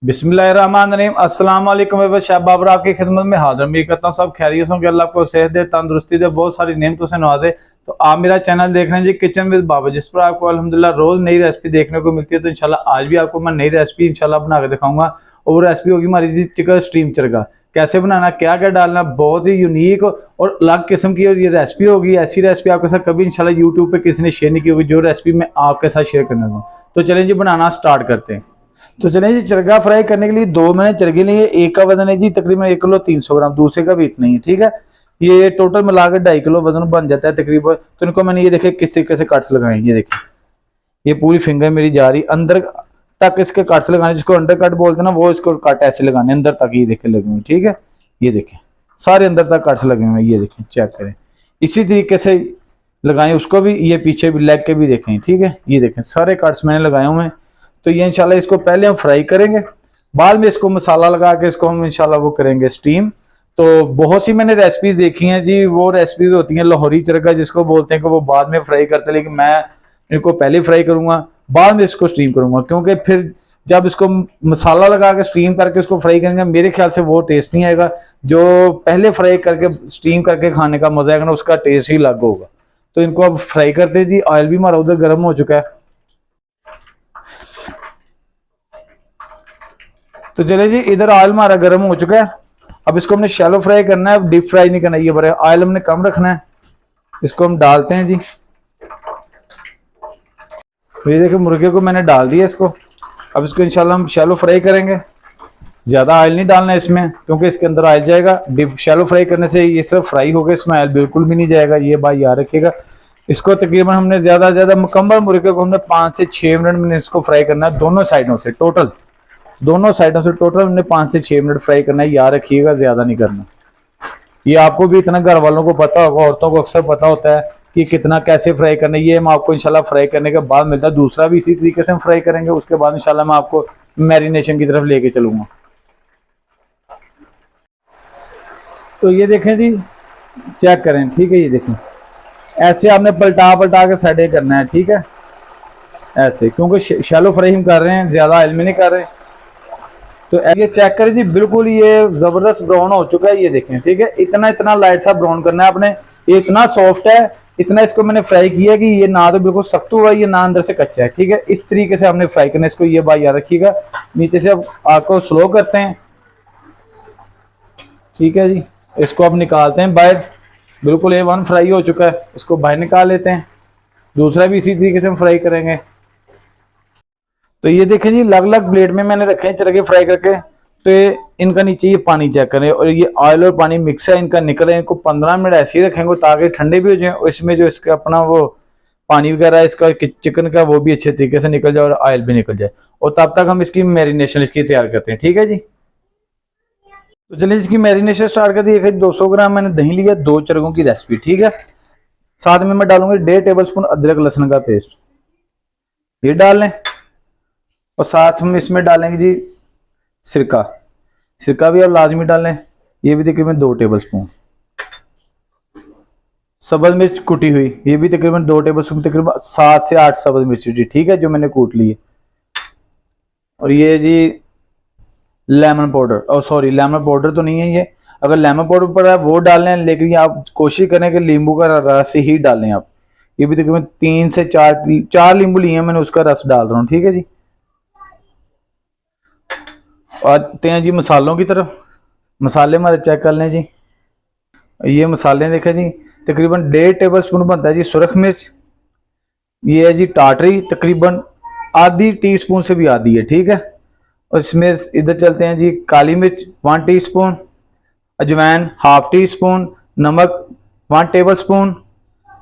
बिस्मिल्लाहिर्रहमानिर्रहीम। अस्सलाम वालेकुम व्यूअर्स, शाह बाबर आपकी खिदमत में हाजिर। उम्मीद करता हूँ सब खैरियत होंगे, अल्लाह को सेहत दे, तंदुरुस्ती दे, बहुत सारी नेमतों से नवाजे। तो आप मेरा चैनल देख रहे हैं जी किचन विद बाबर, जिस पर आपको अल्हम्दुलिल्लाह रोज नई रेसिपी देखने को मिलती है। तो इंशाल्लाह आज भी आपको मैं नई रेसिपी इंशाल्लाह बना के दिखाऊंगा। और वो रेसिपी होगी हमारी जी चिकन स्टीम चरगा। कैसे बनाना, क्या क्या डालना, बहुत ही यूनिक और अलग किस्म की और ये रेसिपी होगी। ऐसी रेसिपी आपके साथ कभी इंशाल्लाह यूट्यूब पे किसी ने शेयर नहीं की होगी, जो रेसिपी मैं आपके साथ शेयर करने दूँ। तो चलें जी बनाना स्टार्ट करते हैं। तो चलिए जी, चरगा फ्राई करने के लिए दो मैंने चरगे लिए। एक का वजन है जी तकरीबन 1 किलो 300 ग्राम, दूसरे का भी इतना ही है, ठीक है। ये टोटल मिलाकर 2.5 किलो वजन बन जाता है तकरीबन। तो इनको मैंने ये देखे किस तरीके से कट्स लगाए, ये देखिए ये पूरी फिंगर मेरी जा रही अंदर तक, इसके कट्स लगाने, जिसको अंडर कट बोलते हैं ना, वो इसको कट ऐसे लगाने अंदर तक, ये देखे लगे हुए, ठीक है। ये देखें सारे अंदर तक कट्स लगे हुए, ये देखें चेक करें। इसी तरीके से लगाएं उसको भी, ये पीछे भी लेग के भी देखें, ठीक है। ये देखें सारे कट्स मैंने लगाए हुए हैं। तो ये इंशाल्लाह इसको पहले हम फ्राई करेंगे, बाद में इसको मसाला लगा के इसको हम इंशाल्लाह वो करेंगे स्टीम। तो बहुत सी मैंने रेसिपीज देखी हैं जी, वो रेसिपीज होती हैं लाहौरी चरगा जिसको बोलते हैं, कि वो बाद में फ्राई करते हैं, लेकिन मैं इनको पहले फ्राई करूंगा, बाद में इसको स्टीम करूंगा, क्योंकि फिर जब इसको मसाला लगा के स्टीम करके इसको फ्राई करेंगे, मेरे ख्याल से वो टेस्ट नहीं आएगा। जो पहले फ्राई करके स्टीम करके खाने का मजा आएगा ना, उसका टेस्ट ही अलग होगा। तो इनको अब फ्राई करते हैं जी। ऑयल भी हमारा उधर गर्म हो चुका है। तो चले जी, इधर ऑयल हमारा गर्म हो चुका है। अब इसको हमने शैलो फ्राई करना है, डीप फ्राई नहीं करना। ये बड़े ऑयल हमने कम रखना है। इसको हम डालते हैं जी। तो ये देखिए मुर्गे को मैंने डाल दिया इसको। अब इसको इंशाल्लाह हम शैलो फ्राई करेंगे। ज्यादा ऑयल नहीं डालना है इसमें, क्योंकि इसके अंदर ऑयल जाएगा। डीप शैलो फ्राई करने से ये सब फ्राई हो गया, इसमें ऑयल बिल्कुल भी नहीं जाएगा, ये बात याद रखिएगा। इसको तकरीबन हमने ज्यादा ज्यादा मुकम्मल मुर्गे को हमने 5 से 6 मिनट में इसको फ्राई करना है, दोनों साइडों से टोटल। दोनों साइडों से टोटल हमने 5 से 6 मिनट फ्राई करना है, याद रखिएगा, ज्यादा नहीं करना। ये आपको भी इतना घर वालों को पता होगा, औरतों को अक्सर पता होता है कि कितना कैसे फ्राई करना है। ये हम आपको इंशाल्लाह फ्राई करने के बाद मिलता है। दूसरा भी इसी तरीके से हम फ्राई करेंगे, उसके बाद इंशाल्लाह मैं आपको मैरिनेशन की तरफ लेके चलूंगा। तो ये देखें जी, चेक करें, ठीक है। ये देखें ऐसे आपने पलटा पलटा के साइड करना है, ठीक है, ऐसे, क्योंकि शैलो फ्राई हम कर रहे हैं, ज्यादा ऑयल में नहीं कर रहे। तो ये चेक करें जी, बिल्कुल ये जबरदस्त ब्राउन हो चुका है, ये देखें, ठीक है। इतना इतना लाइट सा ब्राउन करना है आपने। ये इतना सॉफ्ट है, इतना इसको मैंने फ्राई किया कि ये ना तो बिल्कुल सख्त हुआ है, ये ना अंदर से कच्चा है, ठीक है। इस तरीके से हमने फ्राई करना है इसको, ये बात याद रखिएगा। नीचे से अब आग को स्लो करते हैं, ठीक है जी। इसको अब निकालते हैं बाहर। बिल्कुल A1 फ्राई हो चुका है, इसको बाहर निकाल लेते हैं। दूसरा भी इसी तरीके से हम फ्राई करेंगे। तो ये देखें जी, अलग अलग प्लेट में मैंने रखे हैं चरगे फ्राई करके। तो इनका नीचे ये पानी चेक करें, और ये ऑयल और पानी मिक्स है, इनका निकल है। इनको 15 मिनट ऐसे ही रखेंगे ताकि ठंडे भी हो जाए, और इसमें जो इसका अपना वो पानी वगैरह इसका चिकन का वो भी अच्छे तरीके से निकल जाए और ऑयल भी निकल जाए। और तब तक हम इसकी मैरिनेशन इसकी तैयार करते हैं, ठीक है जी। तो चलिए इसकी मैरिनेशन स्टार्ट कर दी। 200 ग्राम मैंने दही लिया, 2 चरगों की रेसिपी, ठीक है। साथ में मैं डालूंगा 1.5 टेबलस्पून अदरक लहसुन का पेस्ट, ये डाल लें। और साथ में इसमें डालेंगे जी सिरका। सिरका भी आप लाजमी डालें, ये भी तकरीबन 2 टेबलस्पून। सब्ज मिर्च कुटी हुई, ये भी तकरीबन 2 टेबलस्पून, तकरीबन 7 से 8 सब्ज मिर्च जी, ठीक है, जो मैंने कूट ली है। और ये जी लेमन पाउडर, और सॉरी लेमन पाउडर तो नहीं है ये, अगर लेमन पाउडर पर है वो डालें, लेकिन आप कोशिश करें कि नींबू का रस ही डालें आप। ये भी तकरीबन 3 से 4 नींबू लिए हैं मैंने, उसका रस डाल रहा हूँ, ठीक है जी। आते हैं जी मसालों की तरफ। मसाले हमारे चेक कर लें जी। ये मसाले देखें जी, तकरीबन 1.5 टेबलस्पून बनता है जी सुरख मिर्च। ये है जी टाटरी, तकरीबन आधी टीस्पून से भी आधी है, ठीक है। और इसमें इधर चलते हैं जी, काली मिर्च 1 टीस्पून, अजवाइन 1/2 टीस्पून, नमक 1 टेबलस्पून,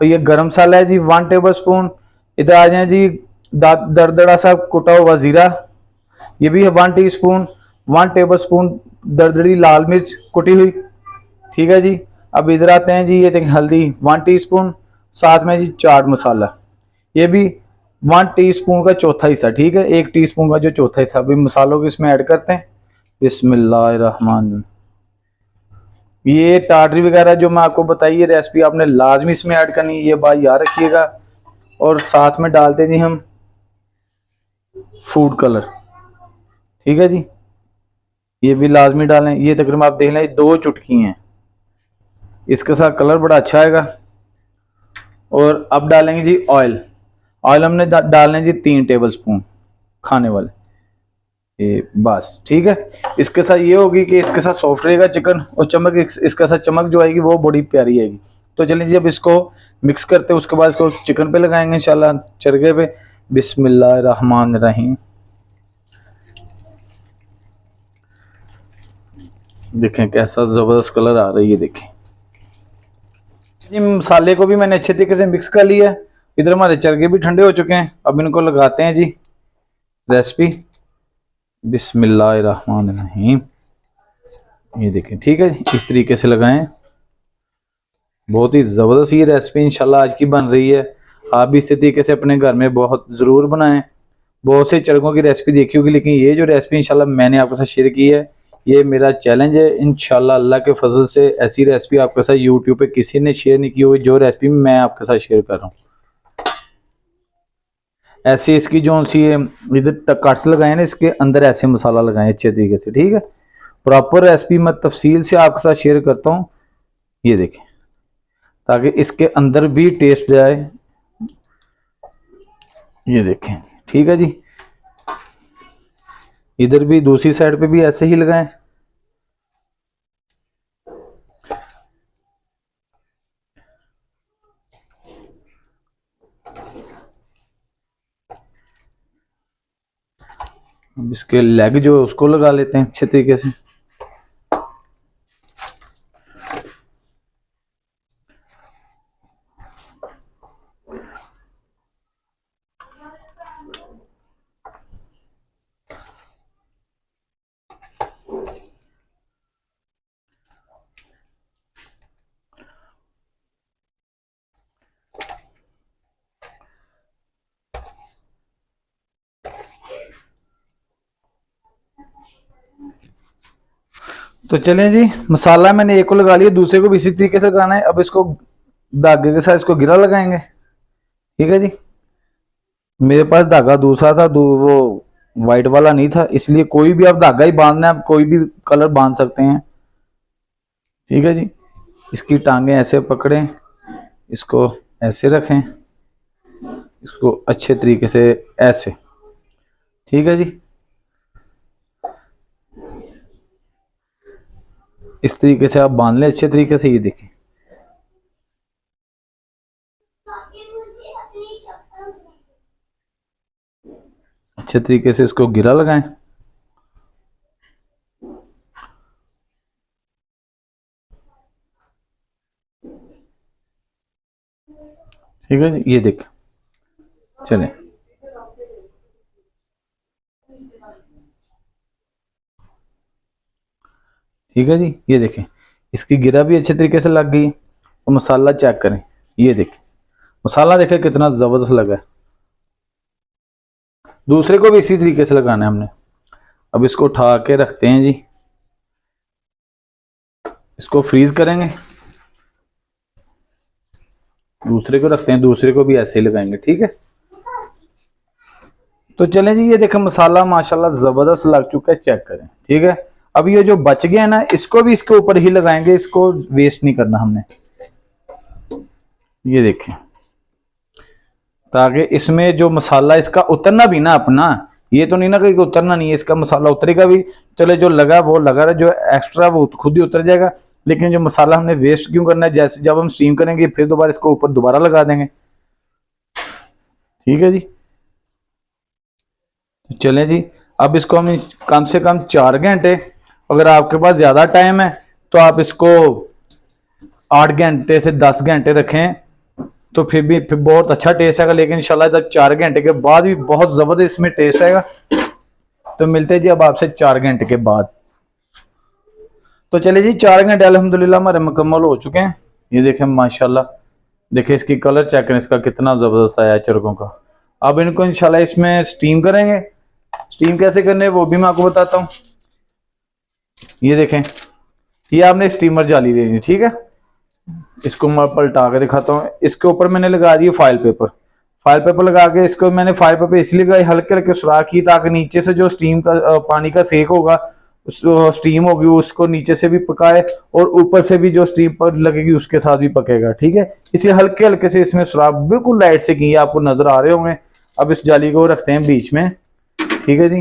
और ये गरम मसाला है जी 1 टेबलस्पून। इधर आ जाए जी दरदरा सा कुटा हुआ जीरा, ये भी है 1 टीस्पून। 1 टेबलस्पून दरदरी लाल मिर्च कुटी हुई, ठीक है जी। अब इधर आते हैं जी, ये देखिए हल्दी 1 टीस्पून, साथ में जी चाट मसाला, ये भी 1 टीस्पून का चौथा हिस्सा, ठीक है, 1 टीस्पून का जो चौथा हिस्सा। अभी मसालों को इसमें ऐड करते हैं। बिस्मिल्लाहिर्रहमान। ये टाटरी वगैरह जो मैं आपको बताई, ये रेसिपी आपने लाजमी इसमें ऐड करनी, ये बात याद रखिएगा। और साथ में डालते जी हम फूड कलर, ठीक है जी। ये भी लाजमी डालें। ये तकरीबन आप देख लें 2 चुटकी हैं, इसके साथ कलर बड़ा अच्छा आएगा। और अब डालेंगे जी ऑयल। ऑयल हमने डालने जी 3 टेबल स्पून खाने वाले, ये बस ठीक है। इसके साथ ये होगी कि इसके साथ सॉफ्ट रहेगा चिकन, और चमक इसके साथ चमक जो आएगी वो बड़ी प्यारी आएगी। तो चलिए जी अब इसको मिक्स करते हैं, उसके बाद इसको चिकन पे लगाएंगे इंशाल्लाह चरखे पे। बिस्मिल्लाहिर्रहमानिर्रहीम। देखें कैसा जबरदस्त कलर आ रही है, देखें जी। मसाले को भी मैंने अच्छे तरीके से मिक्स कर लिया है। इधर हमारे चरखे भी ठंडे हो चुके हैं, अब इनको लगाते हैं जी रेसिपी। बिस्मिल्लाहिर्रहमानिर्रहीम। ये देखें ठीक है जी, इस तरीके से लगाएं। बहुत ही ज़बरदस्त ये रेसिपी इंशाल्लाह आज की बन रही है। आप भी इसी तरीके से अपने घर में बहुत ज़रूर बनाएं। बहुत से चरखों की रेसिपी देखी होगी, लेकिन ये जो रेसिपी इंशाल्लाह मैंने आपके साथ शेयर की है, ये मेरा चैलेंज है। इंशाल्लाह अल्लाह के फजल से ऐसी रेसिपी आपके साथ यूट्यूब पे किसी ने शेयर नहीं की होगी जो रेसिपी मैं आपके साथ शेयर कर रहा हूँ। ऐसे इसकी जो सी इधर कट्स लगाए ना, इसके अंदर ऐसे मसाला लगाएं अच्छे तरीके से, ठीक है। प्रॉपर रेसिपी मैं तफसील से आपके साथ शेयर करता हूँ, ये देखें, ताकि इसके अंदर भी टेस्ट जाए। ये देखें ठीक है जी। इधर भी दूसरी साइड पे भी ऐसे ही लगाएं। अब इसके लेग जो है उसको लगा लेते हैं अच्छे तरीके से। तो चलें जी, मसाला मैंने एक को लगा लिया, दूसरे को भी इसी तरीके से लगाना है। अब इसको धागे के साथ इसको गिरा लगाएंगे, ठीक है जी। मेरे पास धागा दूसरा था, वो वाइट वाला नहीं था, इसलिए कोई भी आप धागा ही बांधना है, आप कोई भी कलर बांध सकते हैं, ठीक है जी। इसकी टांगे ऐसे पकड़ें, इसको ऐसे रखें, इसको अच्छे तरीके से ऐसे, ठीक है जी। इस तरीके से आप बांध लें अच्छे तरीके से। ये देखें अच्छे तरीके से इसको गिरा लगाएं, ठीक है जी। ये देख चलें, ठीक है जी। ये देखें इसकी गिरा भी अच्छे तरीके से लग गई है। और मसाला चेक करें, ये देखें मसाला देखें कितना जबरदस्त लगा है। दूसरे को भी इसी तरीके से लगाना है हमने। अब इसको उठा के रखते हैं जी, इसको फ्रीज करेंगे। दूसरे को रखते हैं, दूसरे को भी ऐसे ही लगाएंगे, ठीक है। तो चलें जी, ये देखें मसाला माशाल्लाह जबरदस्त लग चुका है, चेक करें, ठीक है। अब ये जो बच गया ना, इसको भी इसके ऊपर ही लगाएंगे, इसको वेस्ट नहीं करना हमने। ये देखें, ताकि इसमें जो मसाला इसका उतरना भी ना अपना, ये तो नहीं ना कि उतरना नहीं है, इसका मसाला उतरेगा भी। चले जो लगा वो लगा रहा, जो एक्स्ट्रा वो खुद ही उतर जाएगा। लेकिन जो मसाला हमने वेस्ट क्यों करना है, जैसे जब हम स्टीम करेंगे फिर दोबारा इसको ऊपर दोबारा लगा देंगे, ठीक है जी। तो चलें जी, अब इसको हम कम से कम 4 घंटे, अगर आपके पास ज़्यादा टाइम है तो आप इसको 8 घंटे से 10 घंटे रखें, तो फिर बहुत अच्छा टेस्ट आएगा। लेकिन इंशाल्लाह जब 4 घंटे के बाद भी बहुत ज़बरदस्त इसमें टेस्ट आएगा। तो मिलते हैं जी अब आपसे 4 घंटे के बाद। तो चलिए जी, 4 घंटे अल्हम्दुलिल्लाह हमारे मुकम्मल हो चुके हैं। ये देखें माशाल्लाह, देखिए इसकी कलर चेक करें, इसका कितना ज़बरदस्त आया है चरखों का। अब इनको इंशाल्लाह इसमें स्टीम करेंगे। स्टीम कैसे करने वो भी मैं आपको बताता हूँ। ये देखें, ये आपने स्टीमर जाली लेनी, ठीक है। इसको मैं पलटा के दिखाता हूँ। इसके ऊपर मैंने लगा दिया फॉइल पेपर। फॉइल पेपर लगा के इसको मैंने फॉइल पेपर इसलिए लगाई, हल्के हल्के सुराख की, ताकि नीचे से जो स्टीम का पानी का सेक होगा स्टीम होगी उसको नीचे से भी पकाए और ऊपर से भी जो स्टीम पर लगेगी उसके साथ भी पकेगा। ठीक है, इसे हल्के हल्के से इसमें सुराख बिल्कुल लाइट से किए, आपको नजर आ रहे होंगे। अब इस जाली को रखते हैं बीच में। ठीक है जी,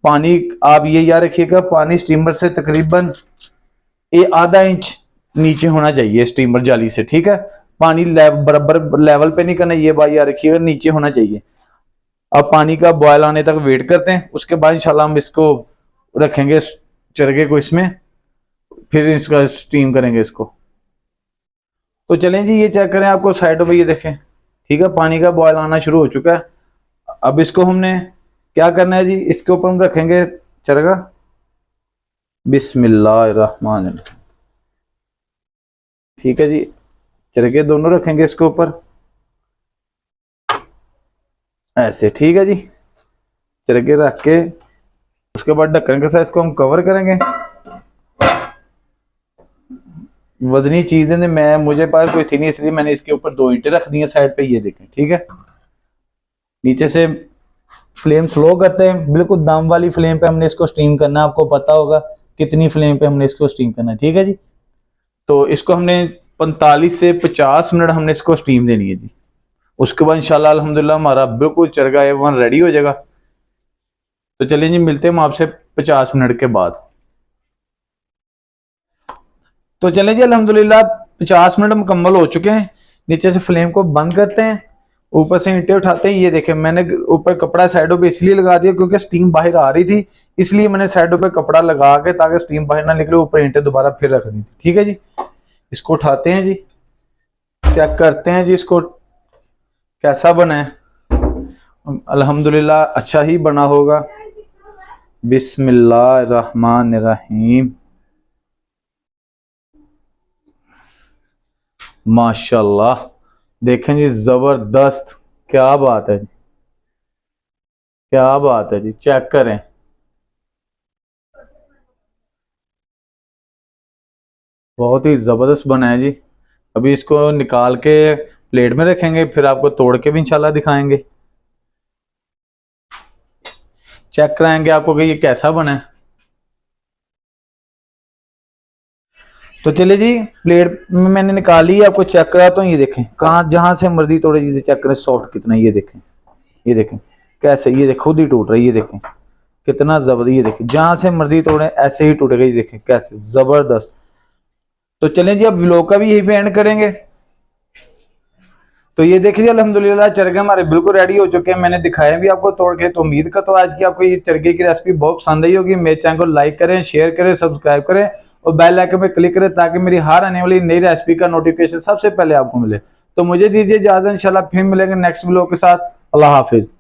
पानी आप ये याद रखिएगा, पानी स्टीमर से तकरीबन आधा इंच नीचे होना चाहिए स्टीमर जाली से। ठीक है, पानी बराबर लेवल पे नहीं करना, ये बात याद रखिएगा, नीचे होना चाहिए। अब पानी का बॉयल आने तक वेट करते हैं, उसके बाद इंशाल्लाह हम इसको रखेंगे चरगे को इसमें, फिर इसका स्टीम करेंगे इसको। तो चलें जी, ये चेक करें, आपको साइडों पे ये देखें। ठीक है, पानी का बॉयल आना शुरू हो चुका है। अब इसको हमने क्या करना है जी, इसके ऊपर हम रखेंगे चरगा। बिस्मिल्लाहिर्रहमानिर्रहीम। ठीक है जी, चरगे दोनों रखेंगे इसके ऊपर ऐसे। ठीक है जी, चरगे रख के उसके बाद ढक्कन के साथ इसको हम कवर करेंगे। वजनी चीजें ने मुझे पास कोई थी नहीं, इसलिए मैंने इसके ऊपर 2 ईंटें रख दी हैं साइड पे, ये देखें। ठीक है, नीचे से फ्लेम स्लो करते हैं, बिल्कुल दम वाली फ्लेम पे हमने इसको स्टीम करना है। आपको पता होगा कितनी फ्लेम पे हमने इसको स्टीम करना है। ठीक है जी, तो इसको हमने 45 से 50 मिनट हमने इसको स्टीम देनी है जी। उसके बाद इंशाल्लाह अल्हम्दुलिल्लाह हमारा बिल्कुल चरगा A1 रेडी हो जाएगा। तो चलिए जी, मिलते हैं हम आपसे 50 मिनट के बाद। तो चलें जी, अल्हम्दुलिल्लाह 50 मिनट मुकम्मल हो चुके हैं। नीचे से फ्लेम को बंद करते हैं, ऊपर से ईंटें उठाते हैं। ये देखें, मैंने ऊपर कपड़ा साइडों पे इसलिए लगा दिया क्योंकि स्टीम बाहर आ रही थी, इसलिए मैंने साइडों पे कपड़ा लगा के, ताकि स्टीम बाहर ना निकले, ऊपर ईंटें दोबारा फिर रख दी थी। ठीक है जी, इसको उठाते हैं जी, चेक करते हैं जी इसको कैसा बना है। अल्हम्दुलिल्लाह अच्छा ही बना होगा। बिस्मिल्लाहिर्रहमानिर्रहीम। माशाल्लाह, देखें जी, जबरदस्त, क्या बात है जी, क्या बात है जी, चेक करें। बहुत ही जबरदस्त बना है जी। अभी इसको निकाल के प्लेट में रखेंगे, फिर आपको तोड़ के भी इंशाल्लाह दिखाएंगे, चेक कराएंगे आपको कि ये कैसा बना है। तो चलिए जी, प्लेट में मैंने निकाली, आपको चेक करा तो ये देखें, कहाँ जहां से मर्जी तोड़े जी, चेक करें सॉफ्ट कितना, ये देखें, ये देखें कैसे, ये देखें खुद ही टूट रही है, ये देखें कितना जबरदस्त, ये देखें जहां से मर्जी तोड़े ऐसे ही टूटेगा, ये देखें कैसे जबरदस्त। तो चलें जी, अब व्लॉग का भी यही पे एंड करेंगे। तो ये देखिए अल्हम्दुलिल्लाह चरगे हमारे बिल्कुल रेडी हो चुके हैं, मैंने दिखाया भी आपको तोड़ के। तो उम्मीद का तो आज की आपको ये चरगे की रेसिपी बहुत पसंद आई होगी। मेरे चैनल को लाइक करें, शेयर करें, सब्सक्राइब करें और बेल आइकन पे क्लिक करें, ताकि मेरी हर आने वाली नई रेसिपी का नोटिफिकेशन सबसे पहले आपको मिले। तो मुझे दीजिए इजाजत, इंशाल्लाह फिर मिलेंगे नेक्स्ट व्लॉग के साथ। अल्लाह हाफिज।